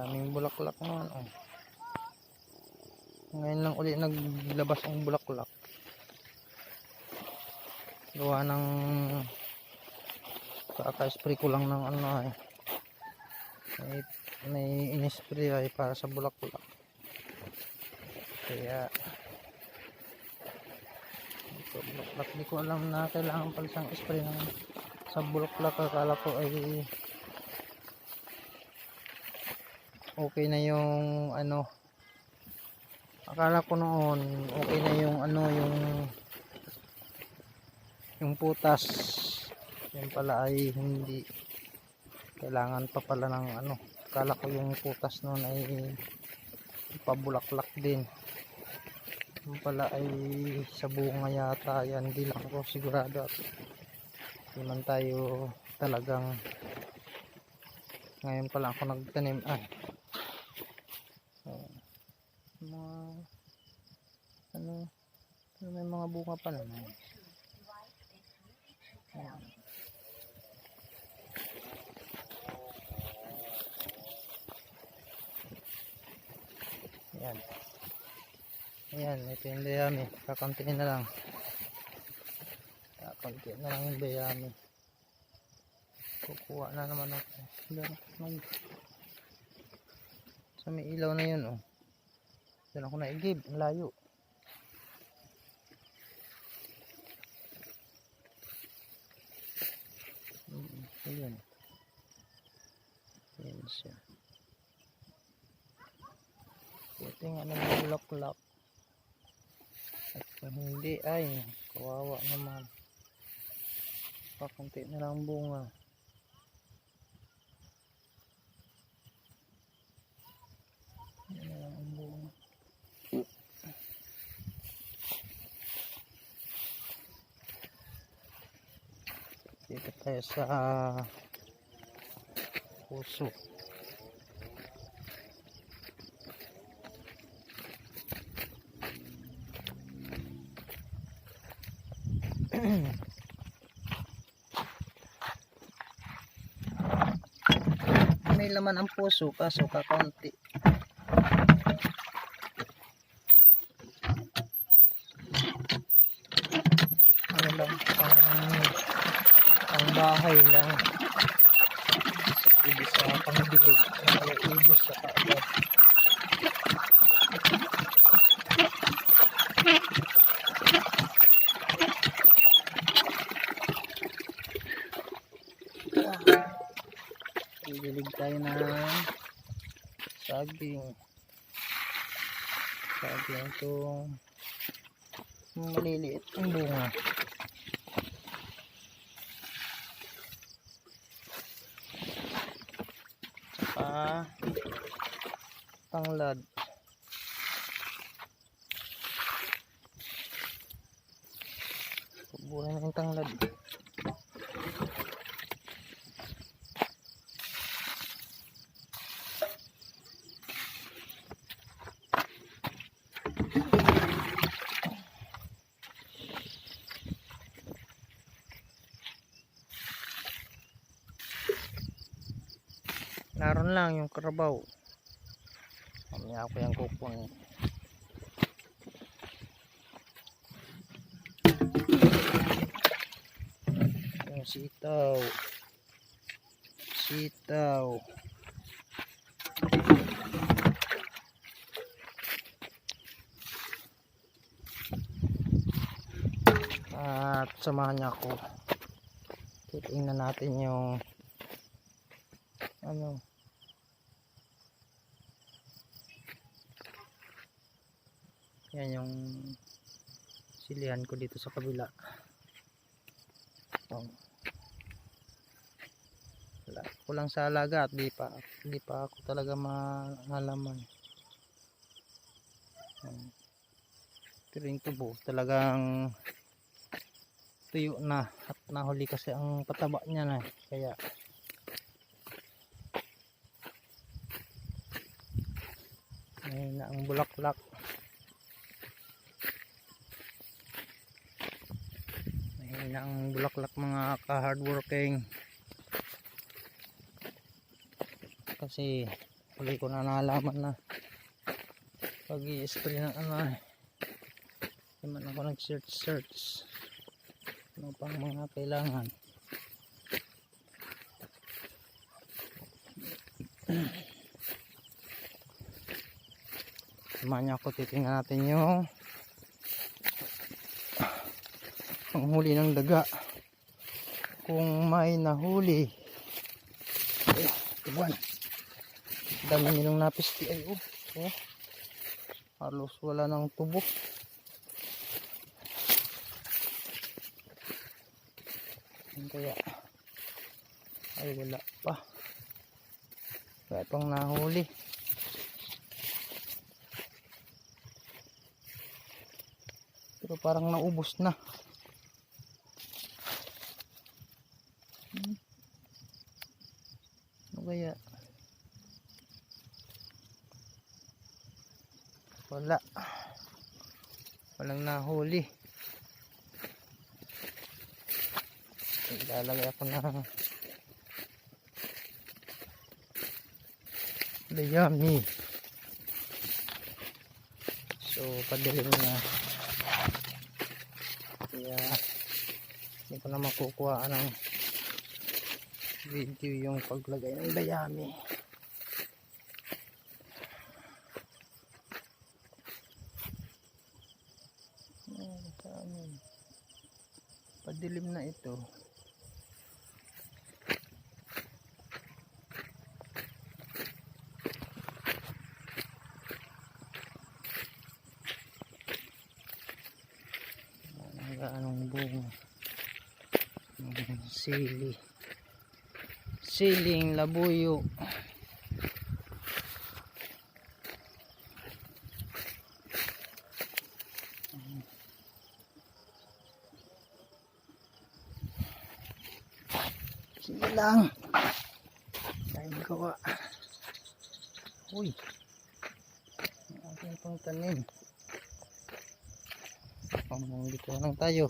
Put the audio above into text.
daming bulaklak naman oh. Ngayon lang ulit naglabas ang bulaklak, gawa ng kaka-spray ko lang ng ano ay may in-spray ay para sa bulaklak, kaya ito bulaklak, di ko alam na kailangan pala siyang spray ng sa bulaklak. Akala ko ay okay na yung ano, akala ko noon okay na yung ano, yung putas, yun pala ay hindi, kailangan pa pala ng ano. Akala ko yung putas noon ay pabulaklak din, yun pala ay sa bunga yata yan, hindi lang ako sigurado at hindi man tayo talagang ngayon pa lang ako nagtanim mga ano, may mga bunga pa naman. Ayan. Ayan, ito yung dayami. Kakuntiin na lang. Kakuntiin na lang yung dayami. Kukuha na naman ako. Sa may ilaw na yun oh. Diyan ako naigib. Ang layo. Ayan. Ayan siya. Ito nga ng bulaklak. At kung hindi ay kawawa naman. Pakunti na lang bunga. Ayan na lang ang bunga. Dito tayo sa puso. May laman ang puso kaso kakaunti. Ano lang, ang bahay lang. Ibig sa pangbilog. May ubos sa kaagad. Bibilig tayo ng saging. Saging itong maliliit ang bunga. Saka tanglad. Buhay na yung tanglad. Naroon lang yung karabaw. Mamaya ako yung kukunin. Yung sitaw. Sitaw. At samahan niya ako. Titingnan natin yung ano, yan yung silihan ko dito sa kabila. Wala ko lang sa alaga at di pa ako talaga mahalaman. Pero yung tubo talagang tuyo na at nahuli kasi ang pataba niya na, kaya ayun na ang bulaklak. Ayun na ang bulaklak mga ka-hardworking. Kasi tuloy ko na nalaman na pag i-spray ng ano eh. Hindi man ako nag-search ano pang mga kailangan. Samahan niyo ako, titingnan natin yung panghuli ng daga kung may nahuli. Ay, tubuan, dami nilang napisti. Ay halos wala ng tubo. Kaya ay wala pa, kaya pang nahuli. Pero parang naubos na. Ano kaya? Walang nahuli. Ilalagay ako na dayami. So padilim na, kaya hindi ko na makukuha ng video yung paglagay ng dayami. Padilim na ito. Anong bunga? Siling labuyo. Sige lang, tayo magawa. Uy, ang ating pang tanim. Pamuli ko lang tayo.